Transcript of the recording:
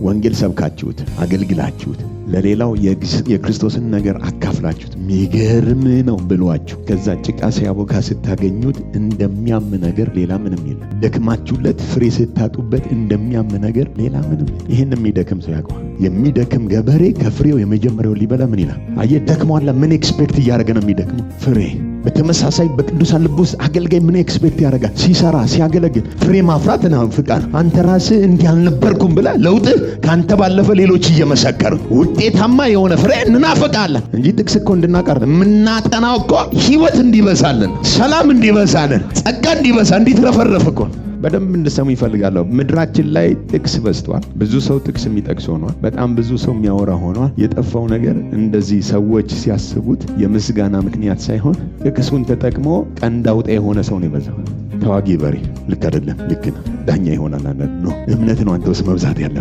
ወንጌል ሰብካችሁት አገልግላችሁት ለሌላው የክርስቶስን ነገር አካፍላችሁት ሚገርም ነው ብሏችሁ ከዛ ጭቃ ሲያቦካ ስታገኙት እንደሚያም ነገር ሌላ ምንም የለም። ደክማችሁለት ፍሬ ስታጡበት እንደሚያም ነገር ሌላ ምንም የለም። ይሄን የሚደክም ሰው ያውቀዋል። የሚደክም ገበሬ ከፍሬው የመጀመሪያው ሊበላ ምን ይላል? አየህ ደክሟላ። ምን ኤክስፔክት እያደረገ ነው የሚደክመው? ፍሬ። በተመሳሳይ በቅዱሳን ልብ ውስጥ አገልጋይ ምን ኤክስፔክት ያደርጋል? ሲሰራ ሲያገለግል ፍሬ ማፍራት ነው ፍቃድ። አንተ ራስህ እንዲህ አልነበርኩም ብለህ ለውጥህ ካንተ ባለፈ ሌሎች እየመሰከሩ ውጤታማ የሆነ ፍሬ እንናፍቃለን እንጂ ጥቅስ እኮ እንድናቀር የምናጠናው እኮ ህይወት እንዲበዛልን፣ ሰላም እንዲበዛልን፣ ጸጋ እንዲበዛ እንዲትረፈረፍ እኮ። በደንብ እንድሰሙ ይፈልጋለሁ። ምድራችን ላይ ጥቅስ በዝቷል። ብዙ ሰው ጥቅስ የሚጠቅስ ሆኗል። በጣም ብዙ ሰው የሚያወራ ሆኗል። የጠፋው ነገር እንደዚህ ሰዎች ሲያስቡት የምስጋና ምክንያት ሳይሆን ጥቅሱን ተጠቅሞ ቀንድ አውጣ የሆነ ሰው ነው የበዛው። ተዋጊ በሬ ልክ አይደለም፣ ልክ ነው። ዳኛ ይሆናል አንተ ነው። እምነት ነው አንተ ውስጥ መብዛት ያለው።